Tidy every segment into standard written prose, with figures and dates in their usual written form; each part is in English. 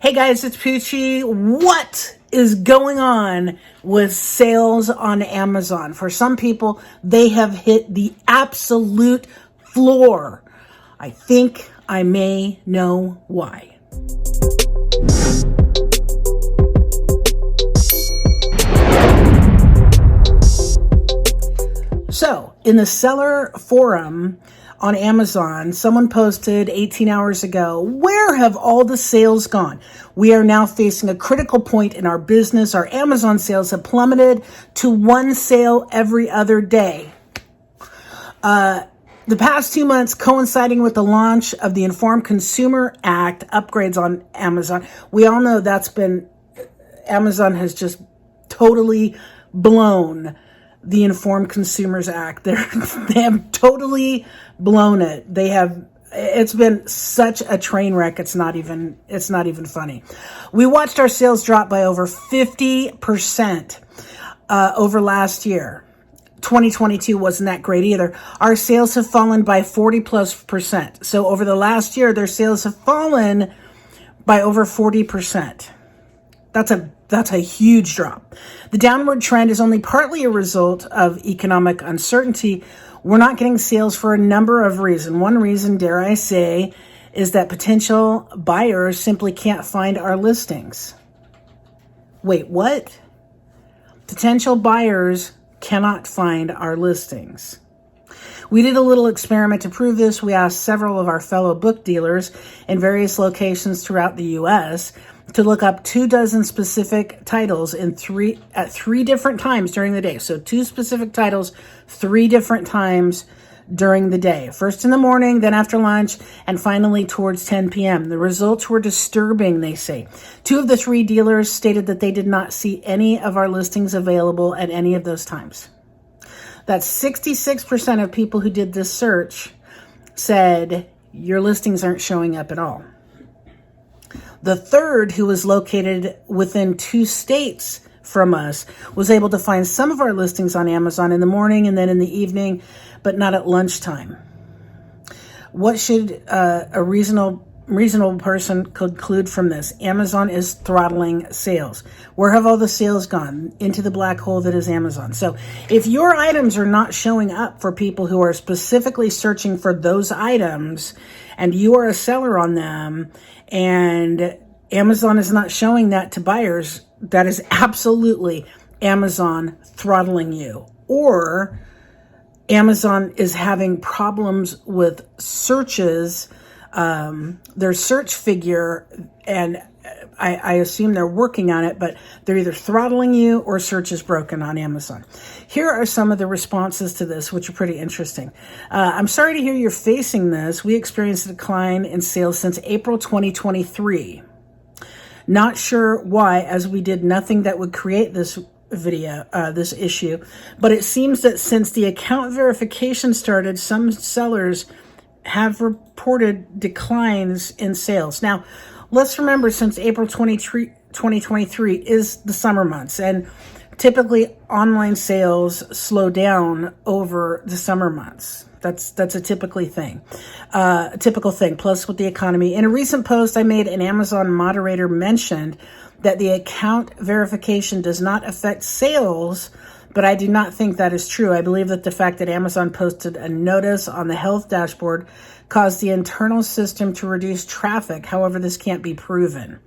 Hey guys, it's Poochie. What is going on with sales on Amazon? For some people, they have hit the absolute floor. I think I may know why. So, in the seller forum on Amazon, someone posted 18 hours ago, "Where have all the sales gone? We are now facing a critical point in our business. Our Amazon sales have plummeted to one sale every other day." The past 2 months coinciding with the launch of the Informed Consumer Act upgrades on Amazon. We all know Amazon has just totally blown the Informed Consumers Act. They have totally blown it. It's been such a train wreck. It's not even funny. We watched our sales drop by over 50% over last year. 2022 wasn't that great either. Our sales have fallen by 40+%. So over the last year, their sales have fallen by over 40%. That's a huge drop. The downward trend is only partly a result of economic uncertainty. We're not getting sales for a number of reasons. One reason, dare I say, is that potential buyers simply can't find our listings. Wait, what? Potential buyers cannot find our listings. We did a little experiment to prove this. We asked several of our fellow book dealers in various locations throughout the U.S. to look up 24 specific titles at three different times during the day. So 2 specific titles, 3 different times during the day. First in the morning, then after lunch, and finally towards 10 p.m. The results were disturbing, they say. 2 of the 3 dealers stated that they did not see any of our listings available at any of those times. That's 66% of people who did this search said your listings aren't showing up at all. The third, who was located within 2 states from us, was able to find some of our listings on Amazon in the morning and then in the evening, but not at lunchtime. What should a reasonable person conclude from this? Amazon is throttling sales. Where have all the sales gone? Into the black hole that is Amazon. So if your items are not showing up for people who are specifically searching for those items, and you are a seller on them, and Amazon is not showing that to buyers, that is absolutely Amazon throttling you. Or Amazon is having problems with searches, their search figure, and I assume they're working on it, but they're either throttling you or search is broken on Amazon. Here are some of the responses to this, which are pretty interesting. I'm sorry to hear you're facing this. We experienced a decline in sales since April 2023. Not sure why, as we did nothing that would create this issue, but it seems that since the account verification started, some sellers have reported declines in sales. Now, let's remember, since April 2023 is the summer months, and typically online sales slow down over the summer months. That's a typical thing. Plus, with the economy. In a recent post I made, an Amazon moderator mentioned that the account verification does not affect sales, but I do not think that is true. I believe that the fact that Amazon posted a notice on the health dashboard caused the internal system to reduce traffic. However, this can't be proven.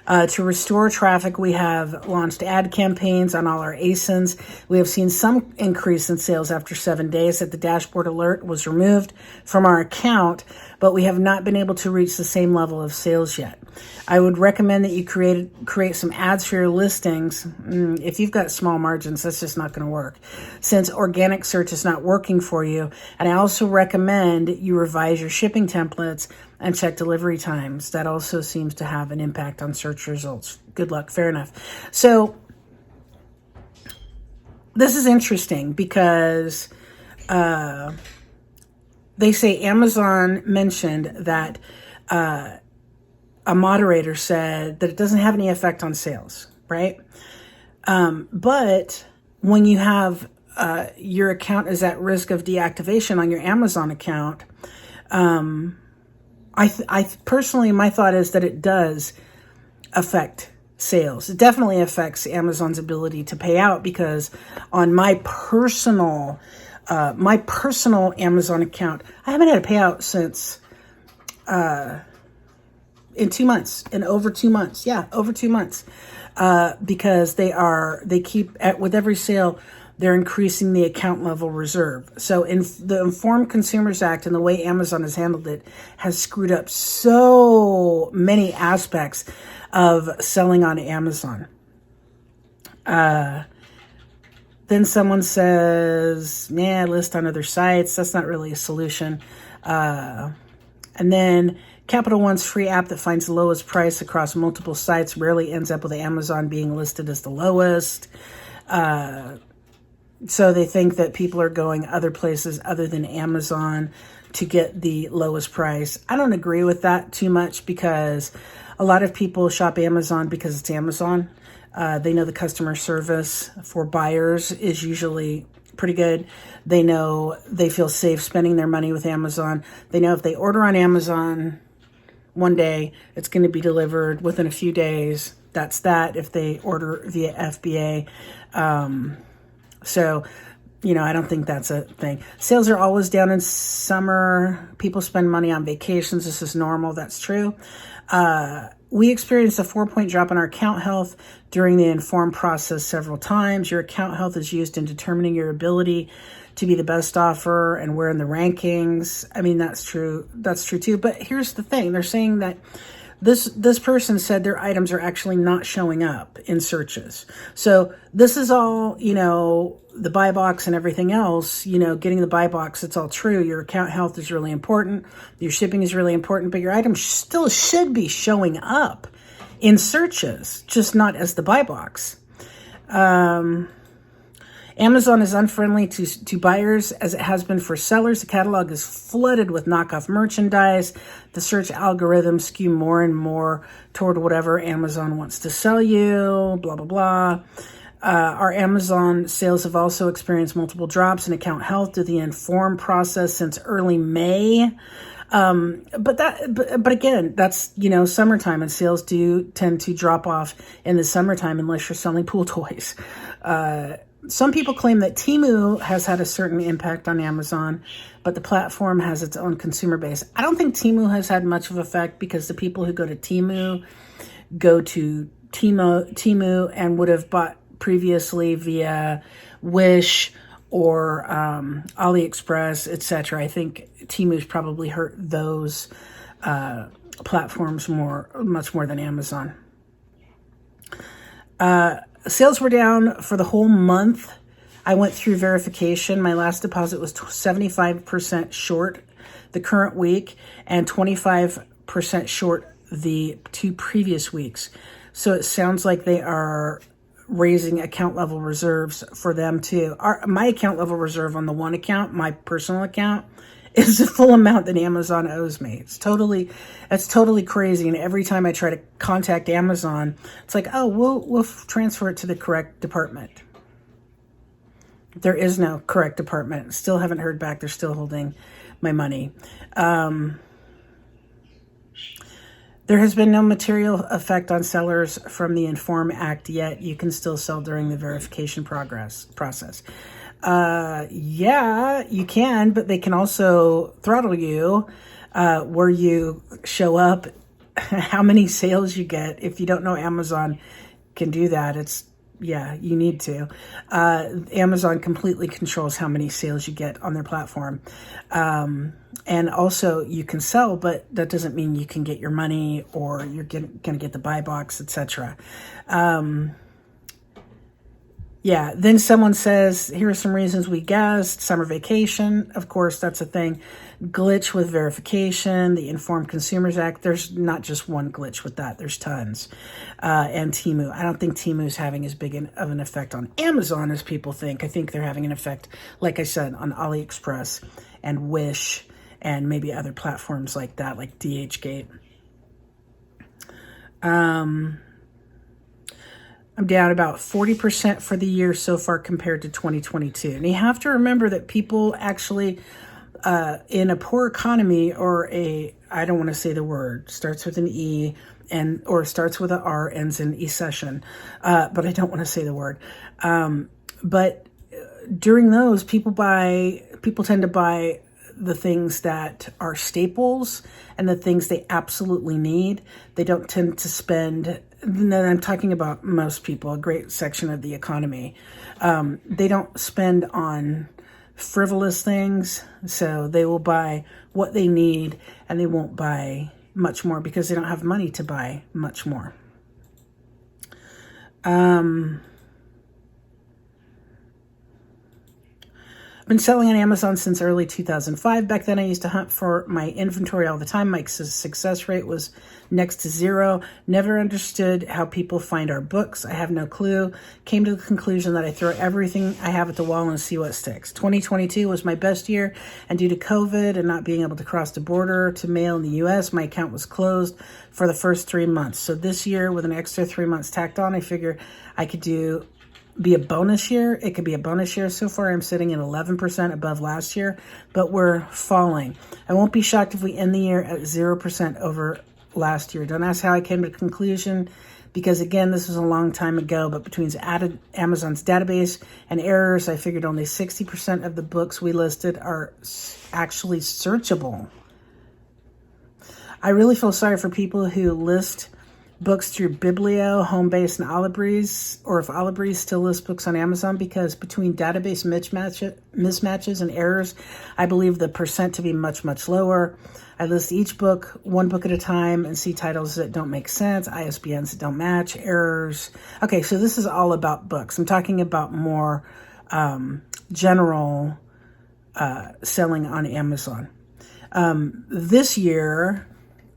To restore traffic, we have launched ad campaigns on all our ASINs. We have seen some increase in sales after 7 days that the dashboard alert was removed from our account, but we have not been able to reach the same level of sales yet. I would recommend that you create some ads for your listings. If you've got small margins, that's just not going to work, since organic search is not working for you. And I also recommend you revise your shipping templates and check delivery times. That also seems to have an impact on search results. Good luck. Fair enough. So this is interesting because they say Amazon mentioned that a moderator said that it doesn't have any effect on sales, right? But when you have your account is at risk of deactivation on your Amazon account, I personally, my thought is that it does affect sales. It definitely affects Amazon's ability to pay out, because on my personal Amazon account, I haven't had a payout since in over 2 months. Yeah, over 2 months. Because they keep with every sale, they're increasing the account level reserve. So in the Informed Consumers Act and the way Amazon has handled it has screwed up so many aspects of selling on Amazon. Then someone says, list on other sites. That's not really a solution. And then Capital One's free app that finds the lowest price across multiple sites rarely ends up with Amazon being listed as the lowest. So they think that people are going other places other than Amazon to get the lowest price. I don't agree with that too much, because a lot of people shop Amazon because it's Amazon. They know the customer service for buyers is usually pretty good. They know they feel safe spending their money with Amazon. They know if they order on Amazon one day, it's going to be delivered within a few days. That's that if they order via FBA. So, I don't think that's a thing. Sales are always down in summer. People spend money on vacations. This is normal. That's true. We experienced a 4-point drop in our account health during the informed process several times. Your account health is used in determining your ability to be the best offer and where in the rankings. I mean, that's true. That's true too. But here's the thing. They're saying that this person said their items are actually not showing up in searches. So this is all, the buy box and everything else, getting the buy box, it's all true. Your account health is really important. Your shipping is really important, but your items still should be showing up in searches, just not as the buy box. Amazon is unfriendly to buyers as it has been for sellers. The catalog is flooded with knockoff merchandise. The search algorithms skew more and more toward whatever Amazon wants to sell you, blah, blah, blah. Our Amazon sales have also experienced multiple drops in account health through the informed process since early May. But again, that's, summertime, and sales do tend to drop off in the summertime unless you're selling pool toys. Some people claim that Temu has had a certain impact on Amazon, but the platform has its own consumer base. I don't think Temu has had much of an effect, because the people who go to Temu go to Temu and would have bought previously via Wish or AliExpress, etc. I think Temu's probably hurt those platforms much more than Amazon. Sales were down for the whole month. I went through verification. My last deposit was 75% short the current week and 25% short the 2 previous weeks. So it sounds like they are raising account level reserves for them too. My account level reserve on the one account, my personal account, is the full amount that Amazon owes me. It's totally crazy. And every time I try to contact Amazon, it's like, oh, we'll transfer it to the correct department. There is no correct department. Still haven't heard back. They're still holding my money. There has been no material effect on sellers from the Inform Act yet. You can still sell during the verification process. Yeah, you can, but they can also throttle you where you show up, how many sales you get. If you don't know Amazon can do that, you need to. Amazon completely controls how many sales you get on their platform. And also you can sell, but that doesn't mean you can get your money or you're going to get the buy box, etc. Then someone says, here are some reasons we guessed. Summer vacation, of course, that's a thing. Glitch with verification, the Informed Consumers Act. There's not just one glitch with that. There's tons. And Temu. I don't think Temu is having as big of an effect on Amazon as people think. I think they're having an effect, like I said, on AliExpress and Wish and maybe other platforms like that, like DHgate. I'm down about 40% for the year so far compared to 2022. And you have to remember that people actually, in a poor economy or I don't want to say the word, starts with an E, or starts with a R, ends in e-session. But I don't want to say the word. But during those, people tend to buy the things that are staples and the things they absolutely need. They don't tend to spend, and I'm talking about most people, a great section of the economy. They don't spend on frivolous things, so they will buy what they need and they won't buy much more because they don't have money to buy much more. I've been selling on Amazon since early 2005. Back then, I used to hunt for my inventory all the time. My success rate was next to zero. Never understood how people find our books. I have no clue. Came to the conclusion that I throw everything I have at the wall and see what sticks. 2022 was my best year, and due to COVID and not being able to cross the border to mail in the U.S., my account was closed for the first 3 months. So this year, with an extra 3 months tacked on, I figure I could be a bonus year. It could be a bonus year. So far, I'm sitting at 11% above last year, but we're falling. I won't be shocked if we end the year at 0% over last year. Don't ask how I came to the conclusion, because again, this was a long time ago, but between Amazon's database and errors, I figured only 60% of the books we listed are actually searchable. I really feel sorry for people who list books through Biblio, Homebase, and Alibreeze, or if Alibreeze still lists books on Amazon, because between database mismatches and errors, I believe the percent to be much, much lower. I list each book, one book at a time, and see titles that don't make sense, ISBNs that don't match, errors. Okay, so this is all about books. I'm talking about more general selling on Amazon. This year,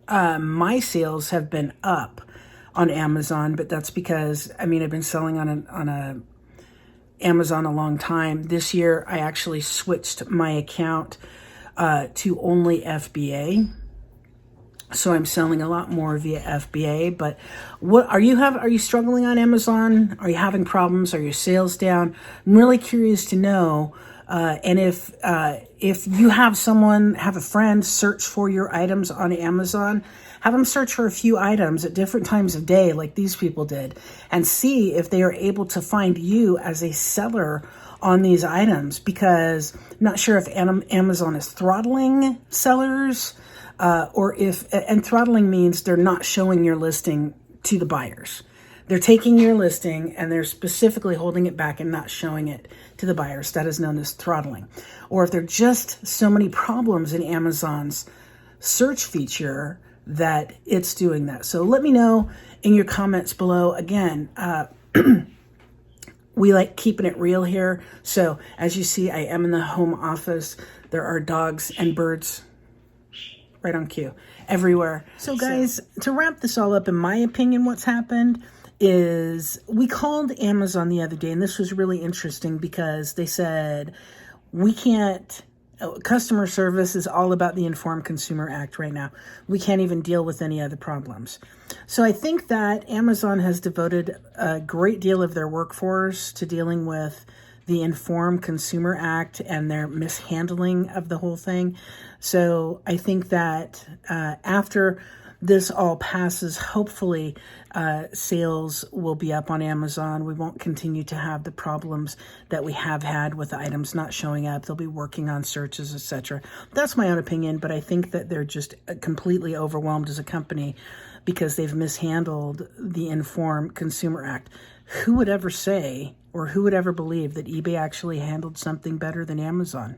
my sales have been up on Amazon, but that's because, I've been selling on Amazon a long time. This year, I actually switched my account to only FBA. So I'm selling a lot more via FBA. But what are you struggling on Amazon? Are you having problems? Are your sales down? I'm really curious to know. And if you have a friend search for your items on Amazon, have them search for a few items at different times of day, like these people did, and see if they are able to find you as a seller on these items, because I'm not sure if Amazon is throttling sellers, and throttling means they're not showing your listing to the buyers. They're taking your listing and they're specifically holding it back and not showing it to the buyers. That is known as throttling. Or if there are just so many problems in Amazon's search feature that it's doing that. So let me know in your comments below. Again, we like keeping it real here. So as you see, I am in the home office. There are dogs and birds right on cue everywhere. So guys, to wrap this all up, in my opinion, what's happened is we called Amazon the other day, and this was really interesting because they said, customer service is all about the Informed Consumer Act right now. We can't even deal with any other problems. So I think that Amazon has devoted a great deal of their workforce to dealing with the Informed Consumer Act and their mishandling of the whole thing. So I think that after this all passes, hopefully sales will be up on Amazon. We won't continue to have the problems that we have had with the items not showing up. They'll be working on searches, etc. That's my own opinion, but I think that they're just completely overwhelmed as a company because they've mishandled the Informed Consumer Act. Who would ever say, or who would ever believe that eBay actually handled something better than Amazon?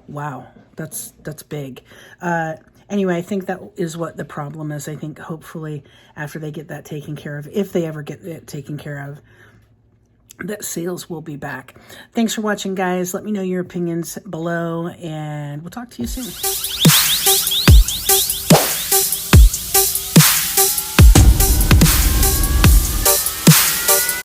Wow, that's big. Anyway, I think that is what the problem is. I think hopefully after they get that taken care of, if they ever get it taken care of, that sales will be back. Thanks for watching, guys. Let me know your opinions below, and we'll talk to you soon.